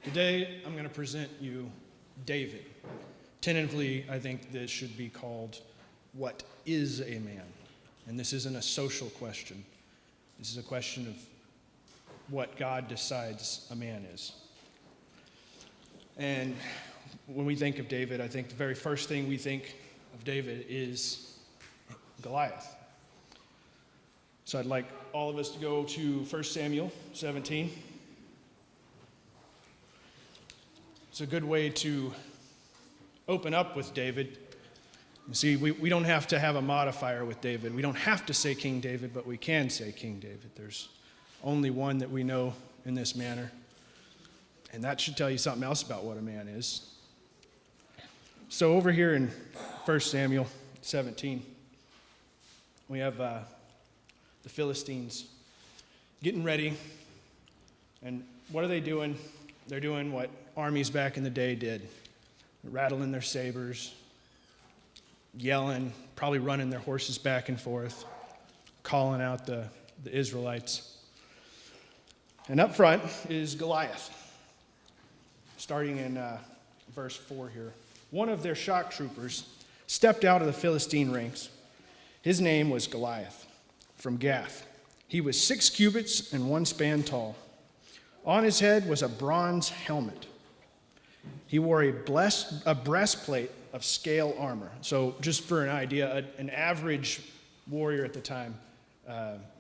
Today, I'm going to present you David. Tentatively, I think this should be called, What is a Man? And this isn't a social question. This is a question of what God decides a man is. And when we think of David, I think the very first thing we think of David is Goliath. So I'd like all of us to go to 1 Samuel 17. It's a good way to open up with David. You see, we don't have to have a modifier with David. We don't have to say King David, but we can say King David. There's only one that we know in this manner. And that should tell you something else about what a man is. So over here in 1 Samuel 17, we have the Philistines getting ready. And what are they doing? They're doing what armies back in the day did. Rattling their sabers, yelling, probably running their horses back and forth, calling out the Israelites. And up front is Goliath. Starting in verse 4 here. One of their shock troopers stepped out of the Philistine ranks. His name was Goliath, from Gath. He was 6 cubits and 1 span tall. On his head was a bronze helmet. He wore a breastplate of scale armor. So just for an idea, an average warrior at the time,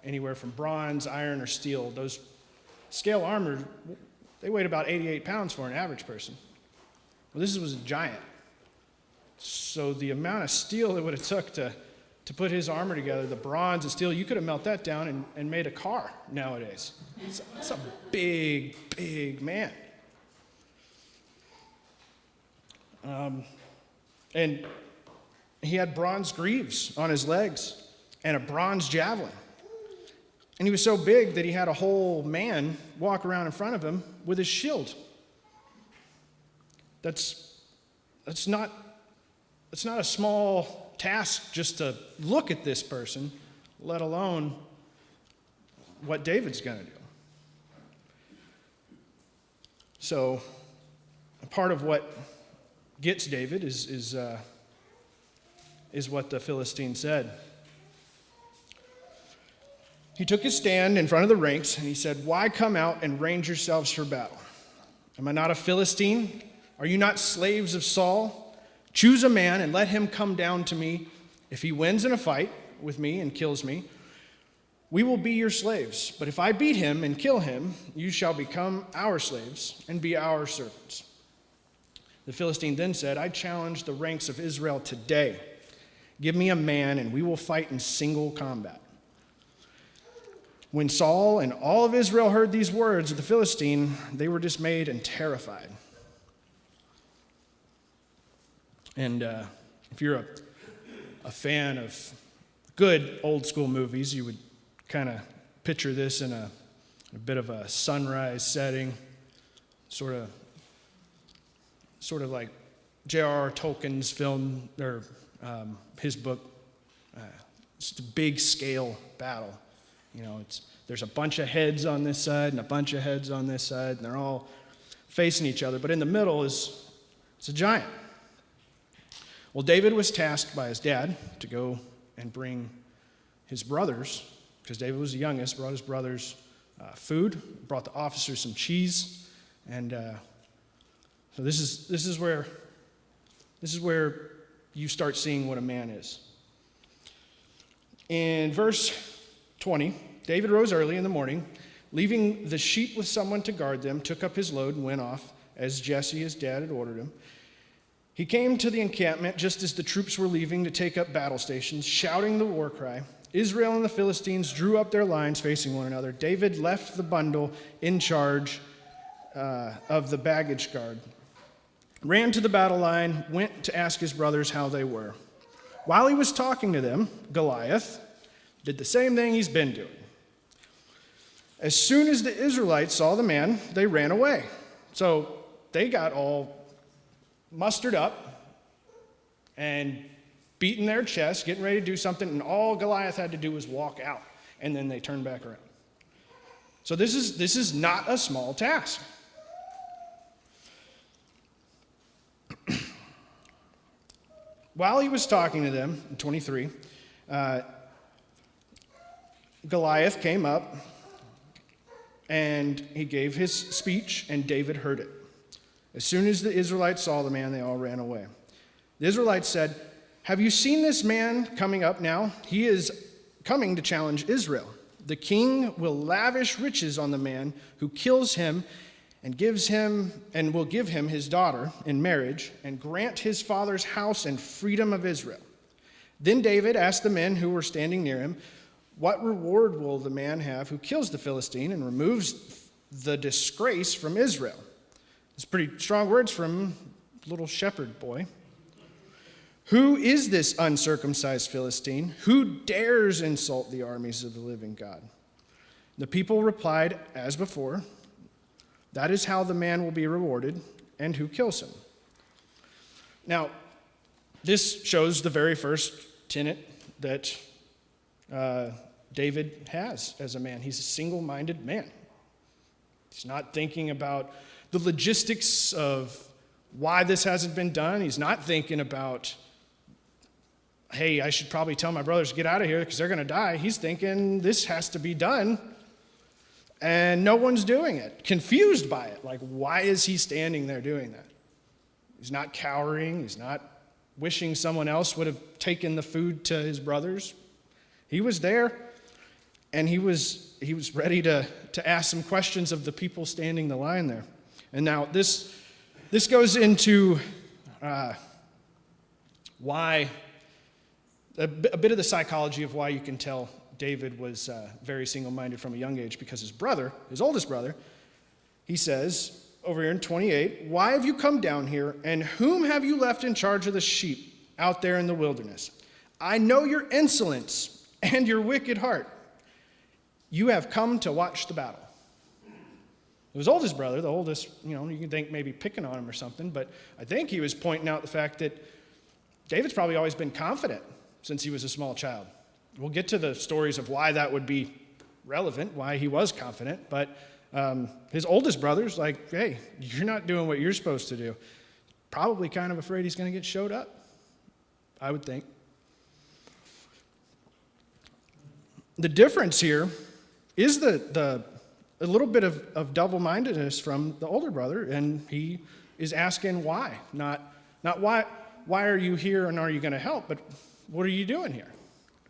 anywhere from bronze, iron, or steel, those scale armor, they weighed about 88 pounds for an average person. Well, this was a giant. So the amount of steel it would have took to put his armor together, the bronze and steel, you could have melted that down and made a car nowadays. It's a big, big man. And he had bronze greaves on his legs and a bronze javelin. And he was so big that he had a whole man walk around in front of him with his shield. That's not a small task just to look at this person, let alone what David's going to do. So, a part of what gets David is what the Philistine said. He took his stand in front of the ranks and he said, "Why come out and range yourselves for battle? Am I not a Philistine? Are you not slaves of Saul? Choose a man and let him come down to me. If he wins in a fight with me and kills me, we will be your slaves. But if I beat him and kill him, you shall become our slaves and be our servants." The Philistine then said, "I challenge the ranks of Israel today. Give me a man and we will fight in single combat." When Saul and all of Israel heard these words of the Philistine, they were dismayed and terrified. And if you're a fan of good old school movies, you would kind of picture this in a bit of a sunrise setting, sort of like J.R.R. Tolkien's film, or his book. It's a big scale battle. You know, there's a bunch of heads on this side and a bunch of heads on this side, and they're all facing each other. But in the middle it's a giant. Well, David was tasked by his dad to go and bring his brothers, because David was the youngest, brought his brothers food, brought the officers some cheese, and so this is where you start seeing what a man is. In verse 20, David rose early in the morning, leaving the sheep with someone to guard them, took up his load and went off, as Jesse, his dad, had ordered him. He came to the encampment just as the troops were leaving to take up battle stations, shouting the war cry. Israel and the Philistines drew up their lines facing one another. David left the bundle in charge of the baggage guard, ran to the battle line, went to ask his brothers how they were. While he was talking to them, Goliath did the same thing he's been doing. As soon as the Israelites saw the man, they ran away. So they got all mustered up and beating their chest, getting ready to do something, and all Goliath had to do was walk out, and then they turned back around. So this is not a small task. while he was talking to them, in 23, Goliath came up, and he gave his speech, and David heard it. As soon as the Israelites saw the man, they all ran away. The Israelites said, "Have you seen this man coming up now? He is coming to challenge Israel. The king will lavish riches on the man who kills him and will give him his daughter in marriage and grant his father's house and freedom of Israel." Then David asked the men who were standing near him, "What reward will the man have who kills the Philistine and removes the disgrace from Israel?" It's pretty strong words from little shepherd boy. "Who is this uncircumcised Philistine? Who dares insult the armies of the living God?" The people replied, as before, "That is how the man will be rewarded, and who kills him." Now, this shows the very first tenet that David has as a man. He's a single-minded man. He's not thinking about the logistics of why this hasn't been done. He's not thinking about, hey, I should probably tell my brothers to get out of here because they're going to die. He's thinking this has to be done, and no one's doing it. Confused by it. Like, why is he standing there doing that? He's not cowering. He's not wishing someone else would have taken the food to his brothers. He was there, and he was ready to ask some questions of the people standing the line there. And now this goes into why, a bit of the psychology of why you can tell David was very single-minded from a young age, because his brother, his oldest brother, he says over here in 28, "Why have you come down here, and whom have you left in charge of the sheep out there in the wilderness? I know your insolence and your wicked heart. You have come to watch the battle." His oldest brother, the oldest, you can think maybe picking on him or something, but I think he was pointing out the fact that David's probably always been confident since he was a small child. We'll get to the stories of why that would be relevant, why he was confident, but his oldest brother's like, "Hey, you're not doing what you're supposed to do." Probably kind of afraid he's going to get showed up, I would think. The difference here is a little bit of double-mindedness from the older brother, and he is asking why. Not why are you here and are you going to help, but what are you doing here?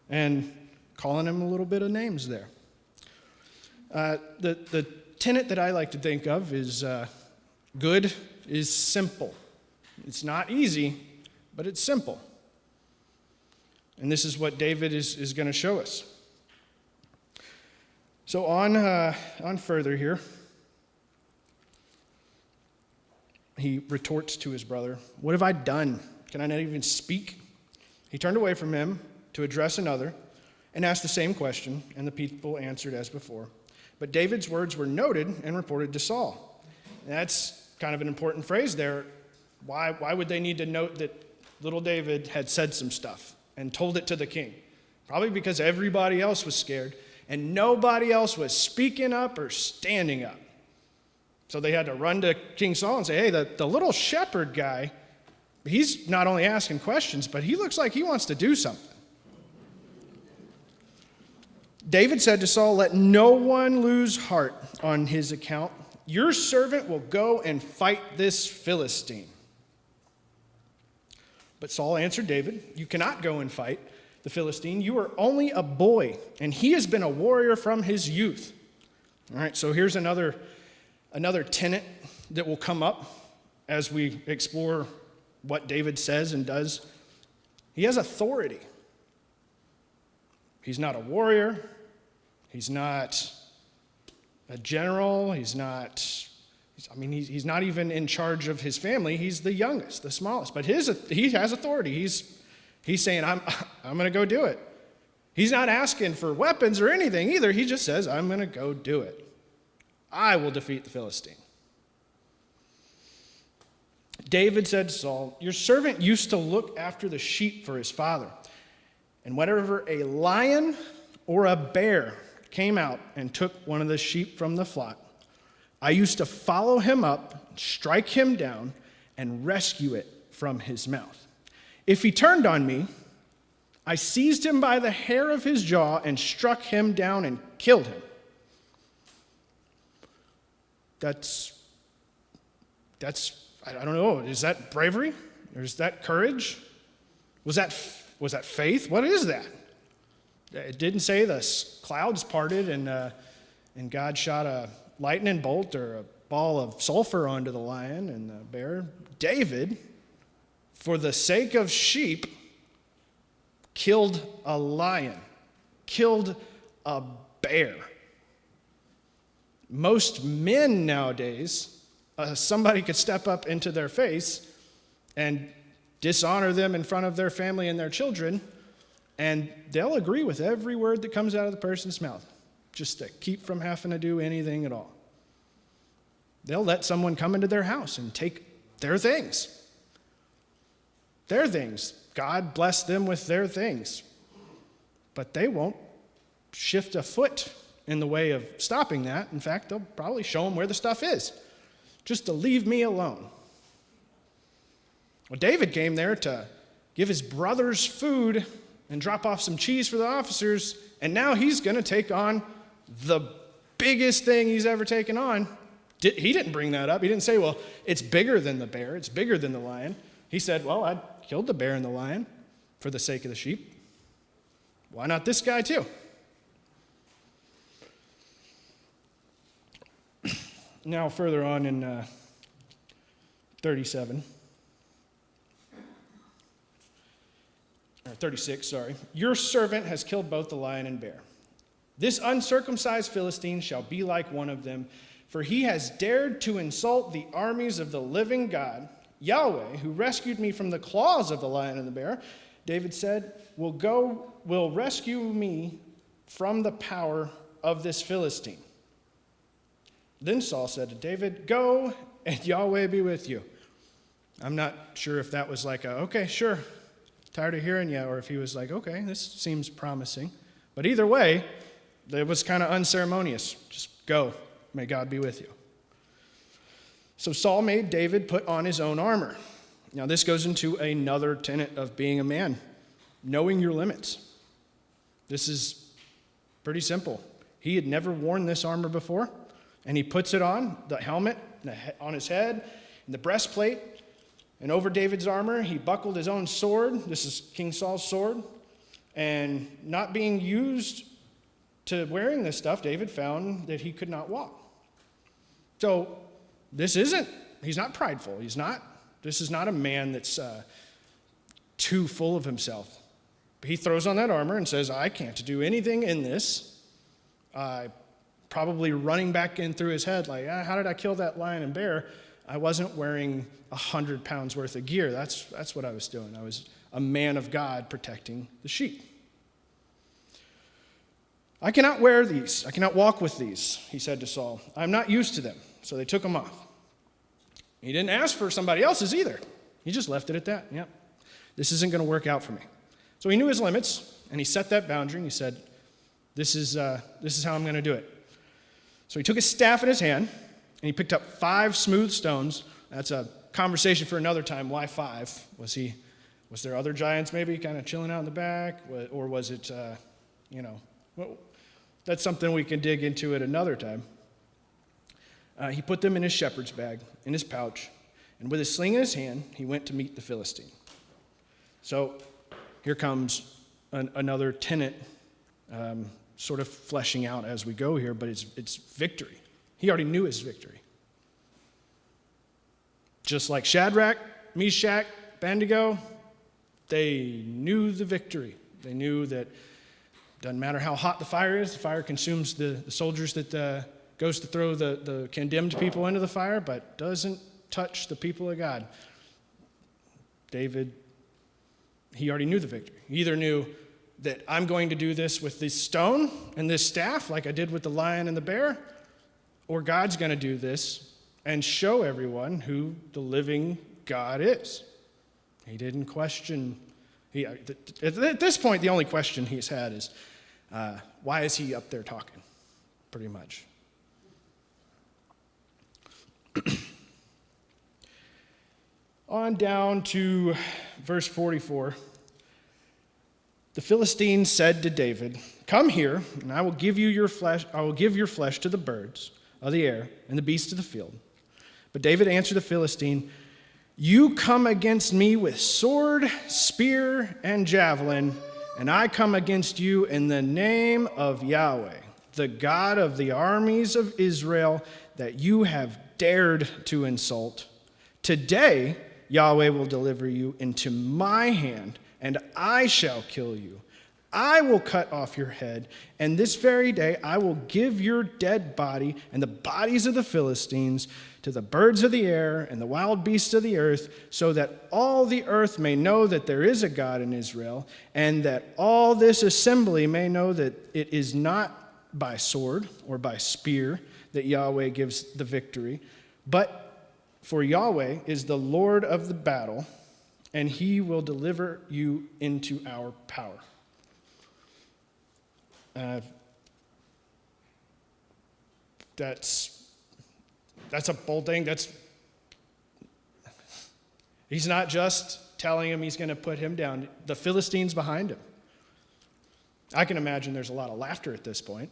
And calling him a little bit of names there. The tenet that I like to think of is good is simple. It's not easy, but it's simple. And this is what David is going to show us. So on further here, he retorts to his brother, "What have I done? Can I not even speak?" He turned away from him to address another and asked the same question, and the people answered as before. But David's words were noted and reported to Saul. And that's kind of an important phrase there. Why would they need to note that little David had said some stuff and told it to the king? Probably because everybody else was scared, and nobody else was speaking up or standing up. So they had to run to King Saul and say, "Hey, the little shepherd guy, he's not only asking questions, but he looks like he wants to do something." David said to Saul, "Let no one lose heart on his account. Your servant will go and fight this Philistine." But Saul answered David, "You cannot go and fight the Philistine. You are only a boy, and he has been a warrior from his youth." All right, so here's another tenet that will come up as we explore what David says and does. He has authority. He's not a warrior. He's not a general. He's not even in charge of his family. He's the youngest, the smallest. But he has authority. He's saying, I'm going to go do it. He's not asking for weapons or anything either. He just says, I'm going to go do it. I will defeat the Philistine. David said to Saul, "Your servant used to look after the sheep for his father. And whenever a lion or a bear came out and took one of the sheep from the flock, I used to follow him up, strike him down, and rescue it from his mouth. If he turned on me, I seized him by the hair of his jaw and struck him down and killed him. That's I don't know, is that bravery? Or is that courage? Was that faith? What is that? It didn't say the clouds parted and God shot a lightning bolt or a ball of sulfur onto the lion and the bear. David, for the sake of sheep, killed a lion, killed a bear. Most men nowadays, somebody could step up into their face and dishonor them in front of their family and their children, and they'll agree with every word that comes out of the person's mouth, just to keep from having to do anything at all. They'll let someone come into their house and take their things. Their things. God bless them with their things. But they won't shift a foot in the way of stopping that. In fact, they'll probably show them where the stuff is, just to leave me alone. Well, David came there to give his brothers food and drop off some cheese for the officers, and now he's going to take on the biggest thing he's ever taken on. He didn't bring that up. He didn't say, well, it's bigger than the bear, it's bigger than the lion. He said, well, I killed the bear and the lion for the sake of the sheep. Why not this guy too? Now, further on in 36, your servant has killed both the lion and bear. This uncircumcised Philistine shall be like one of them, for he has dared to insult the armies of the living God, Yahweh, who rescued me from the claws of the lion and the bear. David said, will rescue me from the power of this Philistine. Then Saul said to David, go, and Yahweh be with you. I'm not sure if that was like okay, sure, tired of hearing you, or if he was like, okay, this seems promising. But either way, it was kind of unceremonious. Just go, may God be with you. So Saul made David put on his own armor. Now this goes into another tenet of being a man, knowing your limits. This is pretty simple. He had never worn this armor before, and he puts it on, the helmet on his head, and the breastplate, and over David's armor, he buckled his own sword. This is King Saul's sword. And not being used to wearing this stuff, David found that he could not walk. So he's not prideful. This is not a man that's too full of himself. He throws on that armor and says, I can't do anything in this. Probably running back in through his head like, how did I kill that lion and bear? I wasn't wearing 100 pounds worth of gear. That's what I was doing. I was a man of God protecting the sheep. I cannot wear these. I cannot walk with these, he said to Saul. I'm not used to them. So they took them off. He didn't ask for somebody else's either. He just left it at that. Yep. This isn't going to work out for me. So he knew his limits, and he set that boundary, and he said, this is how I'm going to do it. So he took his staff in his hand, and he picked up 5 smooth stones. That's a conversation for another time. Why 5? Was there other giants maybe kind of chilling out in the back? Or was it, well, that's something we can dig into at another time. He put them in his shepherd's bag, in his pouch, and with his sling in his hand, he went to meet the Philistine. So here comes another tenet sort of fleshing out as we go here, but it's victory. He already knew his victory. Just like Shadrach, Meshach, Abednego, they knew the victory. They knew that doesn't matter how hot the fire consumes the soldiers that goes to throw the condemned people into the fire, but doesn't touch the people of God. David, he already knew the victory. He either knew that I'm going to do this with this stone and this staff like I did with the lion and the bear, or God's going to do this and show everyone who the living God is. He didn't question. At this point, the only question he's had is, why is he up there talking? Pretty much. On down to verse 44, the Philistines said to David, "Come here, and I will give you your flesh. I will give your flesh to the birds of the air and the beasts of the field." But David answered the Philistine, "You come against me with sword, spear, and javelin, and I come against you in the name of Yahweh, the God of the armies of Israel, that you have dared to insult. Today Yahweh will deliver you into my hand, and I shall kill you. I will cut off your head, and this very day I will give your dead body and the bodies of the Philistines to the birds of the air and the wild beasts of the earth, so that all the earth may know that there is a God in Israel, and that all this assembly may know that it is not by sword or by spear that Yahweh gives the victory, but for Yahweh is the Lord of the battle, and he will deliver you into our power." That's a bold thing. He's not just telling him he's going to put him down. The Philistines behind him. I can imagine there's a lot of laughter at this point,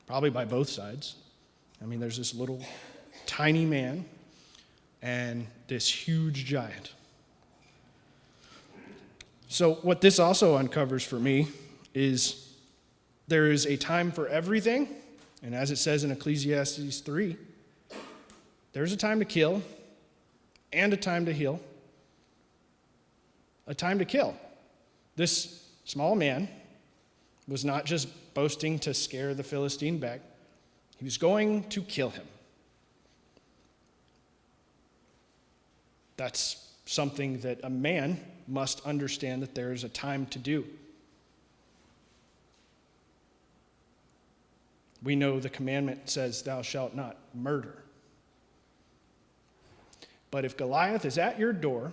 probably by both sides. I mean, there's this little tiny man and this huge giant. So what this also uncovers for me is there is a time for everything, and as it says in Ecclesiastes 3, there's a time to kill and a time to heal. A time to kill. This small man was not just boasting to scare the Philistine back. He was going to kill him. That's something that a man must understand that there is a time to do. We know the commandment says, "Thou shalt not murder." But if Goliath is at your door,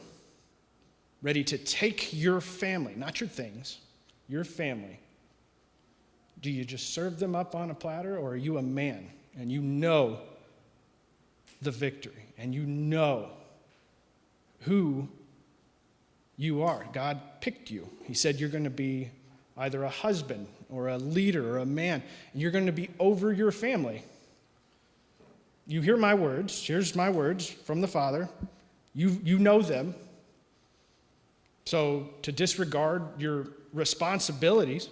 ready to take your family, not your things, your family, do you just serve them up on a platter, or are you a man and you know the victory and you know who you are? God picked you. He said you're going to be either a husband or a leader or a man, and you're going to be over your family. You hear my words. Here's my words from the Father. You know them. So to disregard your responsibilities,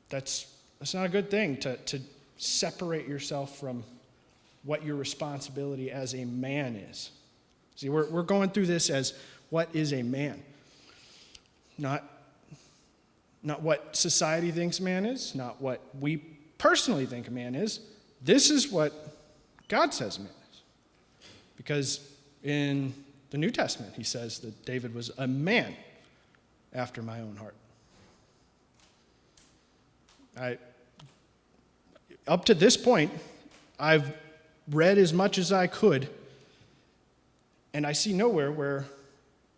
that's not a good thing, to separate yourself from what your responsibility as a man is. See, we're going through this as what is a man. Not what society thinks man is, not what we personally think a man is. This is what God says man is. Because in the New Testament, he says that David was a man after my own heart. Up to this point, I've read as much as I could, and I see nowhere where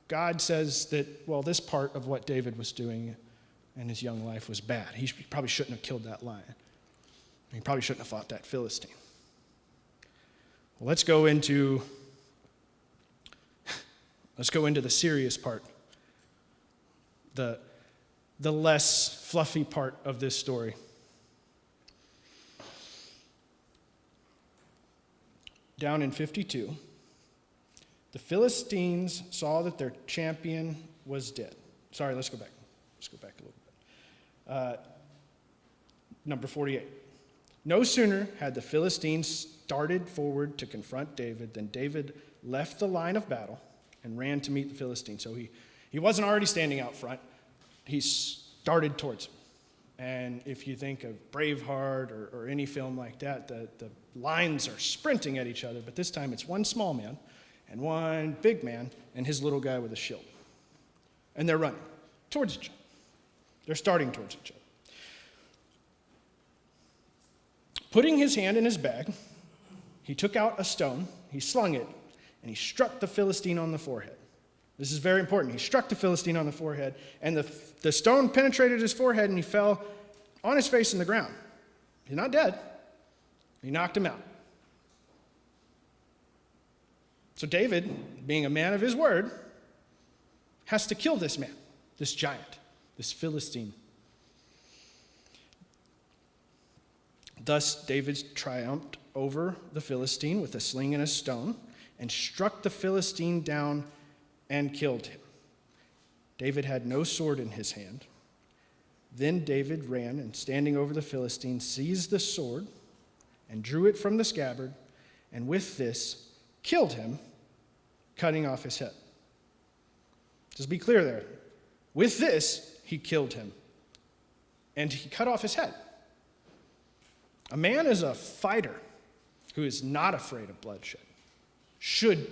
God says that, well, this part of what David was doing in his young life was bad. He probably shouldn't have killed that lion. He probably shouldn't have fought that Philistine. Well, let's go into the serious part, the less fluffy part of this story. Down in 52, the Philistines saw that their champion was dead. Sorry, let's go back. Let's go back a little bit. Number 48. No sooner had the Philistines started forward to confront David than David left the line of battle and ran to meet the Philistines. So he wasn't already standing out front. He started towards him. And if you think of Braveheart or any film like that, the lines are sprinting at each other, but this time it's one small man and one big man and his little guy with a shield. And they're running towards each other. They're starting towards each other. Putting his hand in his bag, he took out a stone, he slung it, and he struck the Philistine on the forehead. This is very important. He struck the Philistine on the forehead, and the stone penetrated his forehead, and he fell on his face in the ground. He's not dead. He knocked him out. So David, being a man of his word, has to kill this man, this giant, this Philistine. Thus David triumphed over the Philistine with a sling and a stone, and struck the Philistine down and killed him. David had no sword in his hand. Then David ran, and standing over the Philistine, seized the sword and drew it from the scabbard, and with this killed him, cutting off his head. Just be clear there. With this, he killed him, and he cut off his head. A man is a fighter who is not afraid of bloodshed, should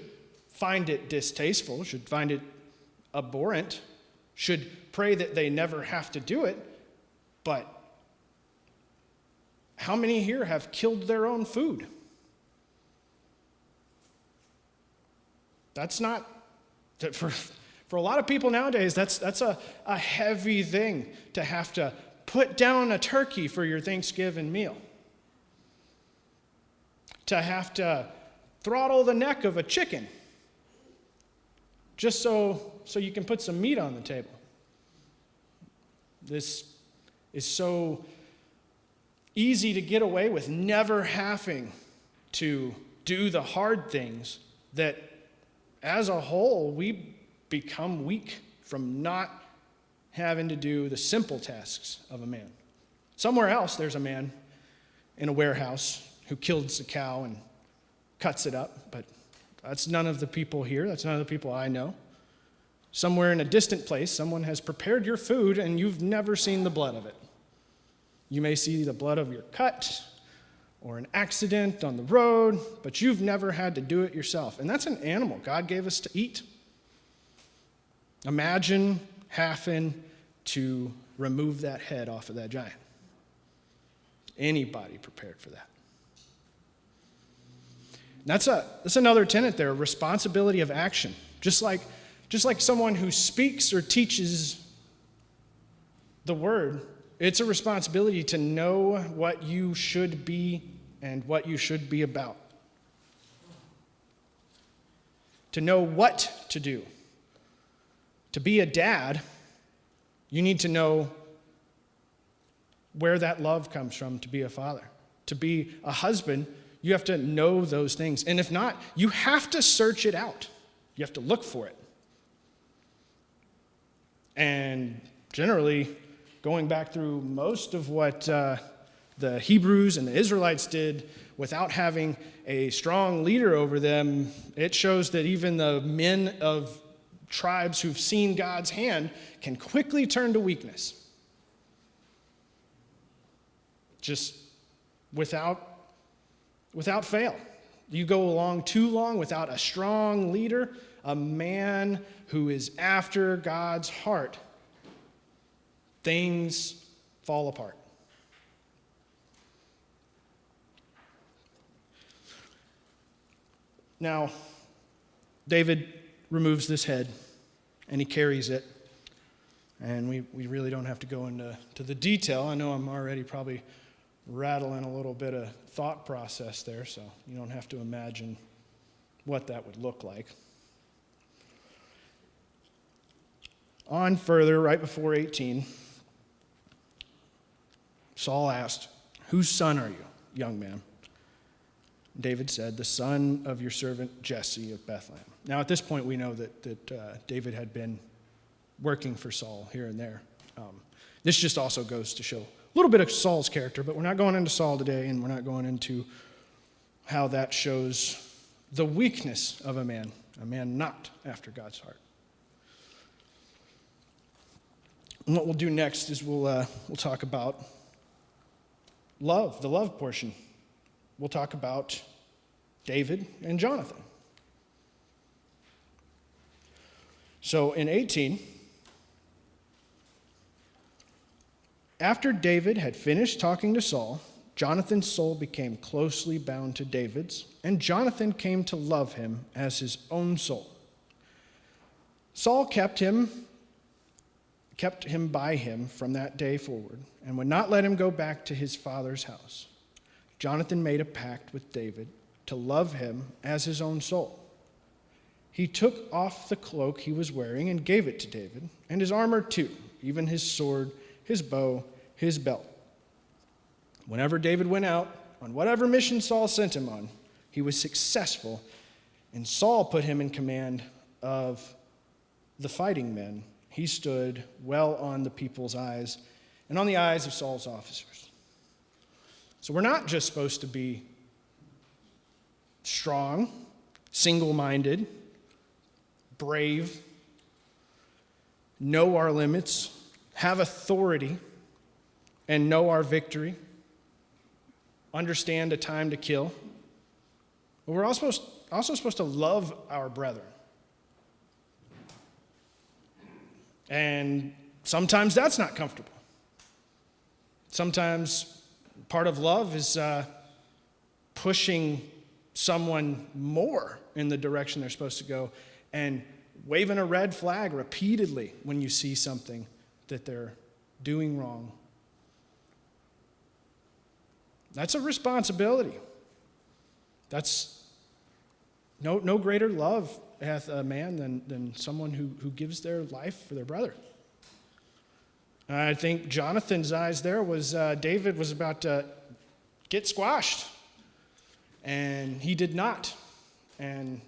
find it distasteful, should find it abhorrent, should pray that they never have to do it, but how many here have killed their own food? That's not, for a lot of people nowadays, that's a heavy thing to have to put down a turkey for your Thanksgiving meal. To have to throttle the neck of a chicken just so you can put some meat on the table. This is so easy to get away with, never having to do the hard things, that as a whole we become weak from not having to do the simple tasks of a man. Somewhere else there's a man in a warehouse who kills a cow and cuts it up, but that's none of the people here. That's none of the people I know. Somewhere in a distant place, someone has prepared your food and you've never seen the blood of it. You may see the blood of your cut or an accident on the road, but you've never had to do it yourself. And that's an animal God gave us to eat. Imagine having to remove that head off of that giant. Anybody prepared for that? That's another tenet there, responsibility of action. Just like someone who speaks or teaches the word, it's a responsibility to know what you should be and what you should be about. To know what to do. To be a dad, you need to know where that love comes from to be a father. To be a husband, you have to know those things. And if not, you have to search it out. You have to look for it. And generally, going back through most of what the Hebrews and the Israelites did without having a strong leader over them, it shows that even the men of tribes who've seen God's hand can quickly turn to weakness. Just without fail. You go along too long without a strong leader, a man who is after God's heart, things fall apart. Now, David removes this head and he carries it. And we really don't have to go into the detail. I know I'm already probably rattling a little bit of thought process there, so you don't have to imagine what that would look like. On further, right before 18, Saul asked, "Whose son are you, young man?" David said, "The son of your servant Jesse of Bethlehem." Now at this point we know that David had been working for Saul here and there. This just also goes to show a little bit of Saul's character, but we're not going into Saul today, and we're not going into how that shows the weakness of a man not after God's heart. And what we'll do next is we'll talk about love, the love portion. We'll talk about David and Jonathan. So in 18, after David had finished talking to Saul, Jonathan's soul became closely bound to David's, and Jonathan came to love him as his own soul. Saul kept him by him from that day forward, and would not let him go back to his father's house. Jonathan made a pact with David to love him as his own soul. he took off the cloak he was wearing and gave it to David, and his armor too, even his sword, his bow, his belt. Whenever David went out, on whatever mission Saul sent him on, he was successful, and Saul put him in command of the fighting men. He stood well on the people's eyes and on the eyes of Saul's officers. So we're not just supposed to be strong, single-minded, brave, know our limits, have authority, and know our victory, understand a time to kill. But we're also supposed to love our brethren. And sometimes that's not comfortable. Sometimes part of love is pushing someone more in the direction they're supposed to go and waving a red flag repeatedly when you see something that they're doing wrong. That's a responsibility. That's no greater love hath a man than someone who gives their life for their brother. I think Jonathan's eyes there was David was about to get squashed, and he did not. And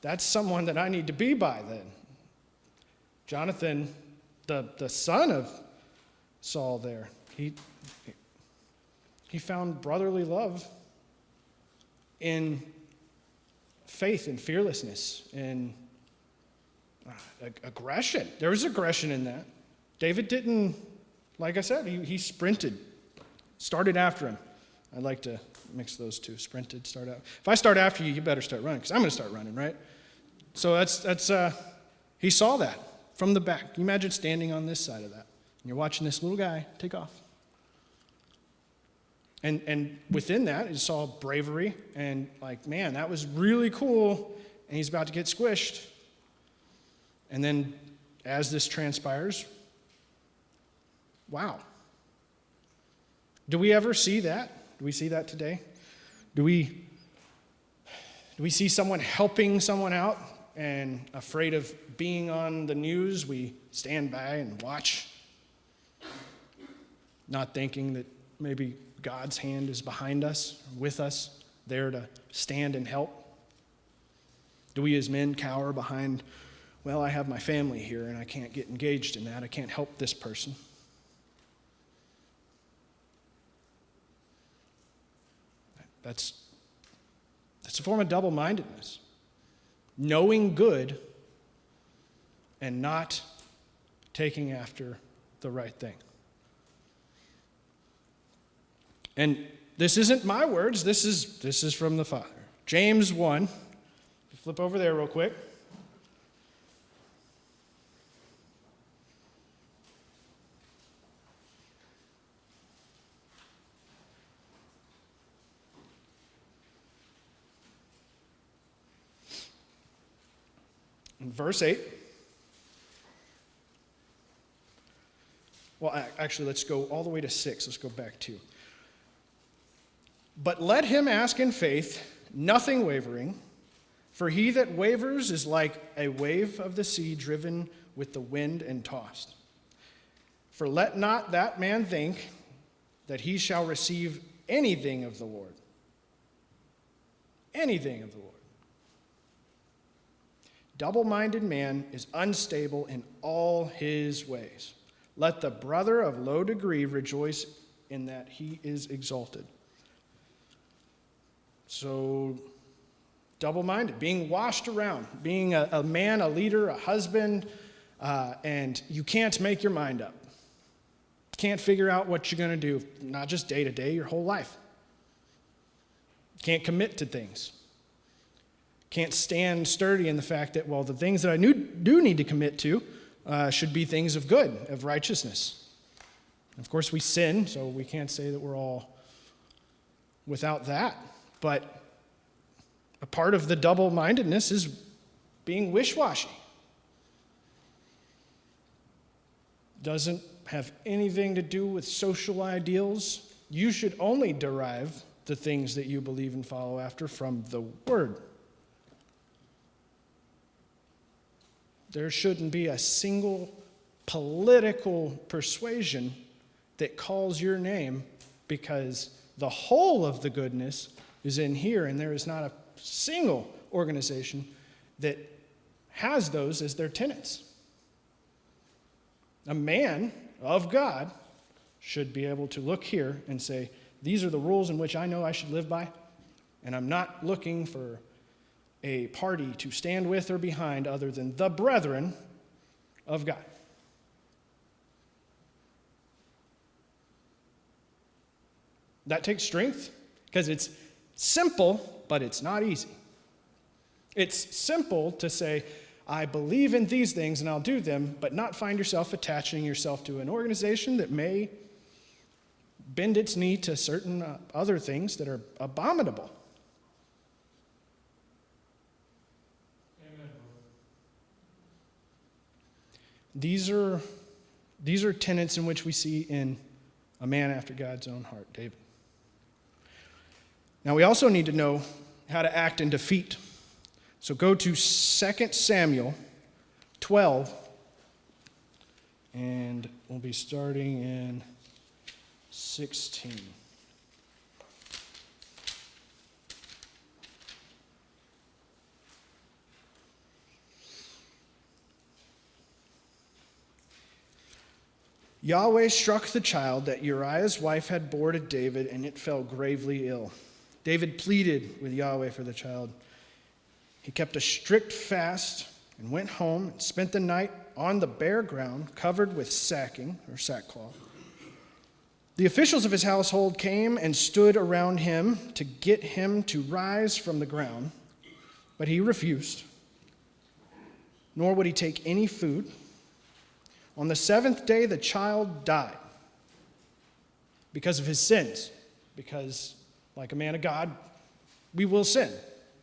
that's someone that I need to be by then. Jonathan, the son of Saul there, he found brotherly love in faith and fearlessness and aggression. There was aggression in that. David didn't, like I said, he sprinted, started after him. I'd like to mix those two, sprinted, start out. If I start after you, you better start running, because I'm going to start running, right? So that's he saw that from the back. Can you imagine standing on this side of that? And you're watching this little guy take off. And within that, he saw bravery and like, man, that was really cool. And he's about to get squished. And then as this transpires, wow. Do we ever see that? Do we see that today? Do we see someone helping someone out and afraid of being on the news, we stand by and watch, not thinking that maybe God's hand is behind us, with us, there to stand and help? Do we as men cower behind, well, I have my family here and I can't get engaged in that, I can't help this person? That's a form of double-mindedness. Knowing good and not taking after the right thing. And this isn't my words, this is from the Father. James 1. Flip over there real quick. In verse 8. Well, actually, let's go all the way to 6. Let's go back 2. But let him ask in faith, nothing wavering, for he that wavers is like a wave of the sea driven with the wind and tossed. For let not that man think that he shall receive anything of the Lord. Anything of the Lord. Double-minded man is unstable in all his ways. Let the brother of low degree rejoice in that he is exalted. So, double-minded, being washed around, being a man, a leader, a husband, and you can't make your mind up. Can't figure out what you're going to do, not just day to day, your whole life. Can't commit to things. Can't stand sturdy in the fact that, well, the things that I do need to commit to should be things of good, of righteousness. Of course, we sin, so we can't say that we're all without that. But a part of the double-mindedness is being wish-washy. Doesn't have anything to do with social ideals. You should only derive the things that you believe and follow after from the Word. There shouldn't be a single political persuasion that calls your name, because the whole of the goodness is in here, and there is not a single organization that has those as their tenets. A man of God should be able to look here and say, these are the rules in which I know I should live by, and I'm not looking for a party to stand with or behind other than the brethren of God. That takes strength, because it's simple, but it's not easy. It's simple to say, I believe in these things and I'll do them, but not find yourself attaching yourself to an organization that may bend its knee to certain other things that are abominable. Amen. These are tenets in which we see in a man after God's own heart, David. Now, we also need to know how to act in defeat. So go to 2 Samuel 12, and we'll be starting in 16. Yahweh struck the child that Uriah's wife had bore to David, and it fell gravely ill. David pleaded with Yahweh for the child. He kept a strict fast and went home and spent the night on the bare ground, covered with sacking or sackcloth. The officials of his household came and stood around him to get him to rise from the ground, but he refused, nor would he take any food. On the seventh day, the child died because of his sins, because, like a man of God, we will sin.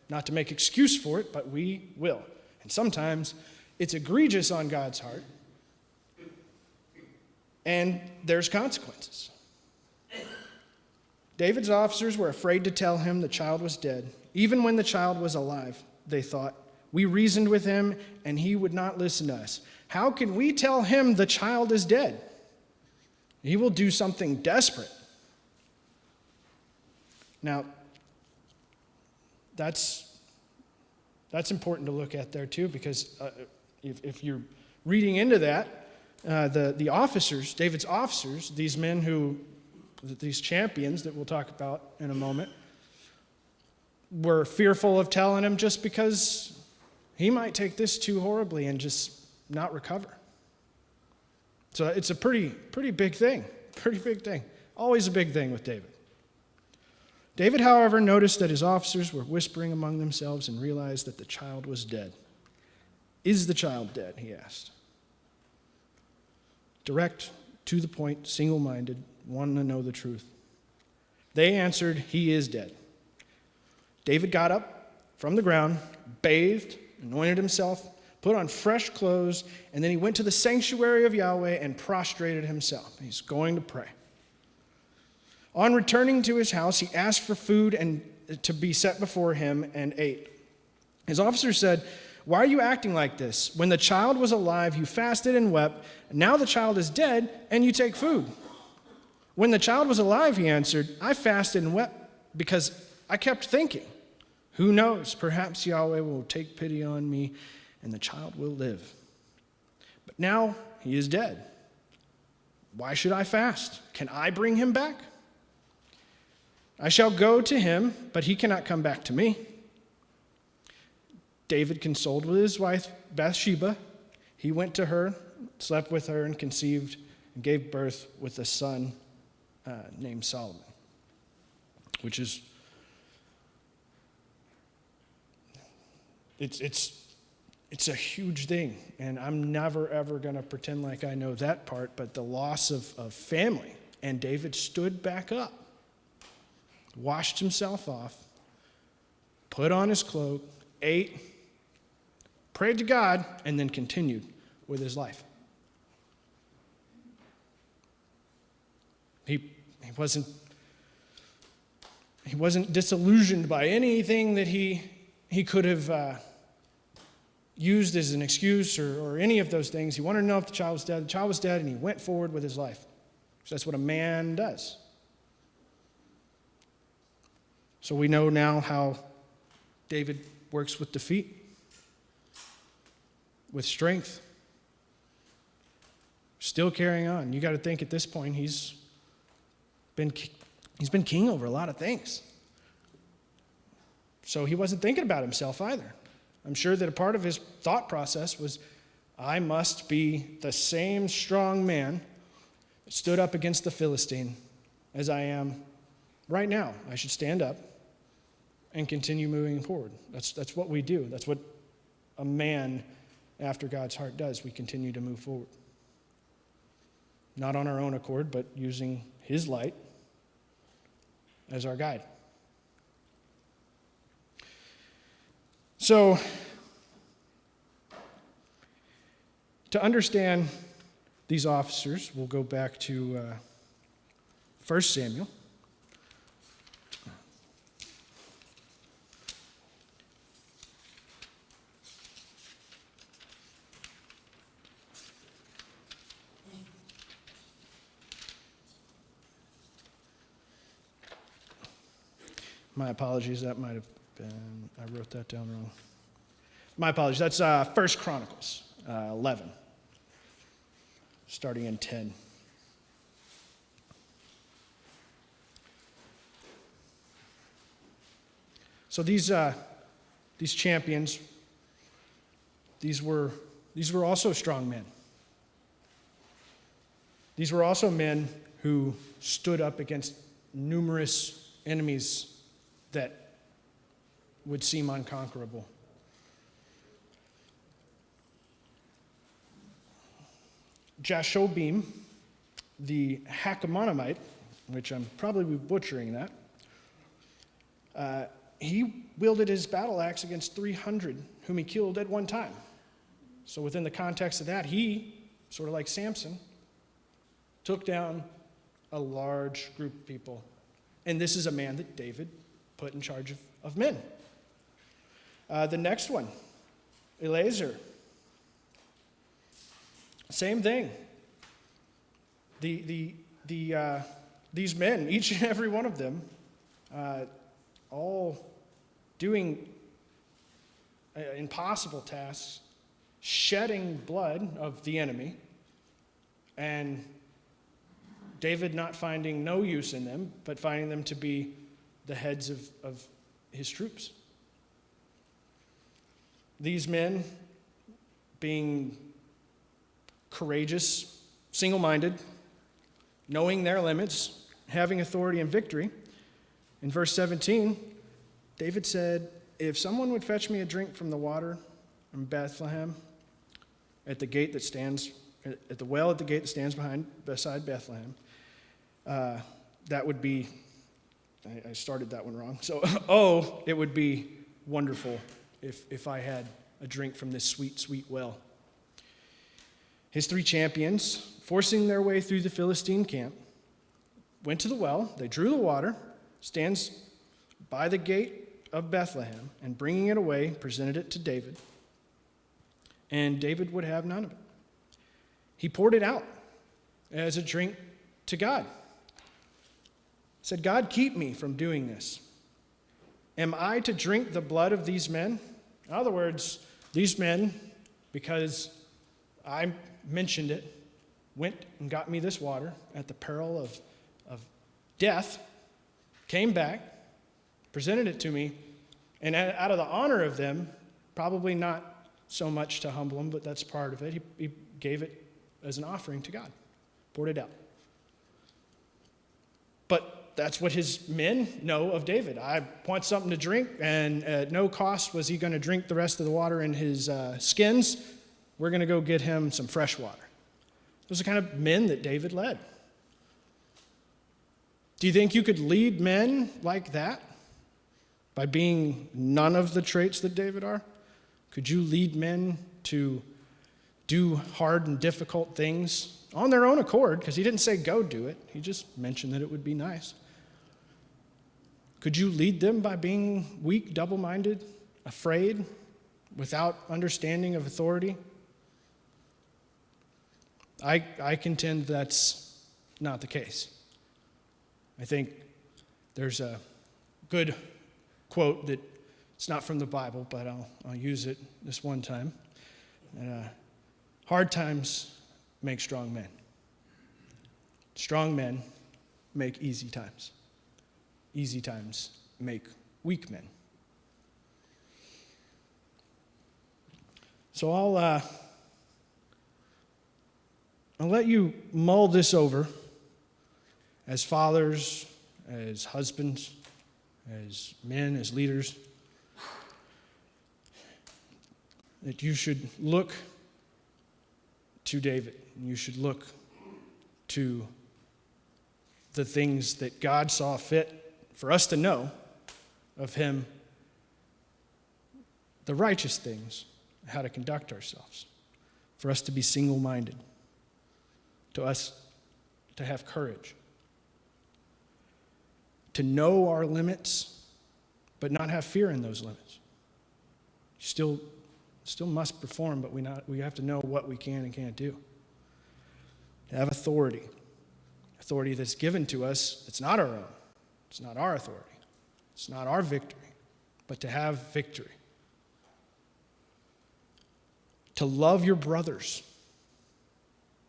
Not to make excuse for it, but we will. And sometimes it's egregious on God's heart, and there's consequences. David's officers were afraid to tell him the child was dead. Even when the child was alive, they thought, we reasoned with him, and he would not listen to us. How can we tell him the child is dead? He will do something desperate. Now, that's important to look at there too, because if you're reading into that, the officers, David's officers, these men these champions that we'll talk about in a moment, were fearful of telling him just because he might take this too horribly and just not recover. So it's a pretty big thing, always a big thing with David. David, however, noticed that his officers were whispering among themselves and realized that the child was dead. Is the child dead? He asked. Direct, to the point, single-minded, wanting to know the truth. They answered, he is dead. David got up from the ground, bathed, anointed himself, put on fresh clothes, and then he went to the sanctuary of Yahweh and prostrated himself. He's going to pray. On returning to his house, he asked for food and to be set before him and ate. His officer said, why are you acting like this? When the child was alive, you fasted and wept. Now the child is dead, and you take food. When the child was alive, he answered, I fasted and wept because I kept thinking, who knows, perhaps Yahweh will take pity on me and the child will live. But now he is dead. Why should I fast? Can I bring him back? I shall go to him, but he cannot come back to me. David consoled with his wife Bathsheba. He went to her, slept with her, and conceived and gave birth with a son named Solomon, which is, it's a huge thing, and I'm never, ever going to pretend like I know that part, but the loss of family. And David stood back up, washed himself off, put on his cloak, ate, prayed to God, and then continued with his life. He wasn't disillusioned by anything that he could have used as an excuse or any of those things. He wanted to know if the child was dead. The child was dead, and he went forward with his life. So that's what a man does. So we know now how David works with defeat, with strength, still carrying on. You got to think at this point he's been king over a lot of things. So he wasn't thinking about himself either. I'm sure that a part of his thought process was, I must be the same strong man that stood up against the Philistine as I am right now. I should stand up and continue moving forward. That's what we do. That's what a man after God's heart does. We continue to move forward. Not on our own accord, but using his light as our guide. So, to understand these officers, we'll go back to 1 Samuel. My apologies, that might have been, I wrote that down wrong. My apologies, that's 1 Chronicles 11, starting in 10. So these champions, these were also strong men. These were also men who stood up against numerous enemies that would seem unconquerable. Jashobim, the Hakamonite, which I'm probably butchering that, he wielded his battle axe against 300 whom he killed at one time. So within the context of that, he, sort of like Samson, took down a large group of people. And this is a man that David put in charge of men. The next one, Eleazar. Same thing. These men, each and every one of them, all doing impossible tasks, shedding blood of the enemy, and David not finding no use in them, but finding them to be the heads of his troops. These men being courageous, single-minded, knowing their limits, having authority and victory. In verse 17, David said, if someone would fetch me a drink from the water in Bethlehem, at the gate that stands, at the well at the gate that stands beside Bethlehem, that would be, I started that one wrong. So, it would be wonderful if I had a drink from this sweet, sweet well. His three champions, forcing their way through the Philistine camp, went to the well, they drew the water, stands by the gate of Bethlehem, and bringing it away, presented it to David. And David would have none of it. He poured it out as a drink to God. Said, God, keep me from doing this. Am I to drink the blood of these men? In other words, these men, because I mentioned it, went and got me this water at the peril of death, came back, presented it to me, and out of the honor of them, probably not so much to humble him, but that's part of it, he gave it as an offering to God, poured it out. But that's what his men know of David. I want something to drink, and at no cost was he going to drink the rest of the water in his skins. We're going to go get him some fresh water. Those are the kind of men that David led. Do you think you could lead men like that by being none of the traits that David are? Could you lead men to do hard and difficult things on their own accord? Because he didn't say go do it. He just mentioned that it would be nice. Could you lead them by being weak, double-minded, afraid, without understanding of authority? I contend that's not the case. I think there's a good quote that it's not from the Bible, but I'll use it this one time. Hard times make strong men. Strong men make easy times. Easy times make weak men. So I'll let you mull this over as fathers, as husbands, as men, as leaders, that you should look to David. You should look to the things that God saw fit for us to know of him, the righteous things, how to conduct ourselves, for us to be single-minded, to us to have courage, to know our limits, but not have fear in those limits. Still must perform, but we have to know what we can and can't do. To have authority that's given to us, it's not our own. It's not our authority. It's not our victory, but to have victory. To love your brothers.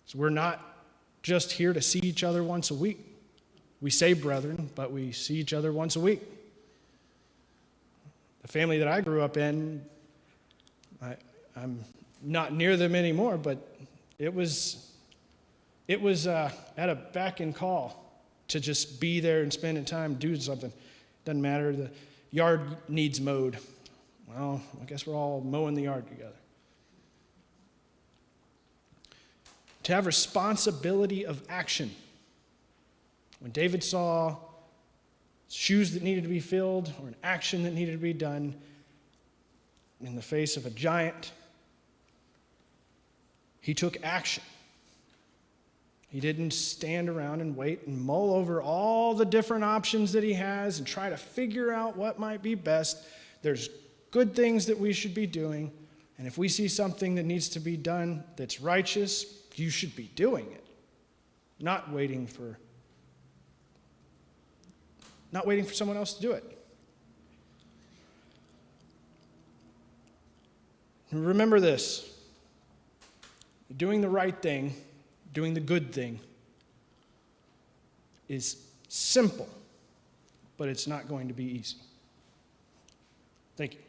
So we're not just here to see each other once a week. We say brethren, but we see each other once a week. The family that I grew up in, I'm not near them anymore, but it was at a beck and call to just be there and spending time doing something. Doesn't matter, the yard needs mowed. Well, I guess we're all mowing the yard together. To have responsibility of action. When David saw shoes that needed to be filled or an action that needed to be done in the face of a giant, he took action. He didn't stand around and wait and mull over all the different options that he has and try to figure out what might be best. There's good things that we should be doing, and if we see something that needs to be done that's righteous, you should be doing it, not waiting for someone else to do it. And remember this: doing the right thing, doing the good thing, is simple, but it's not going to be easy. Thank you.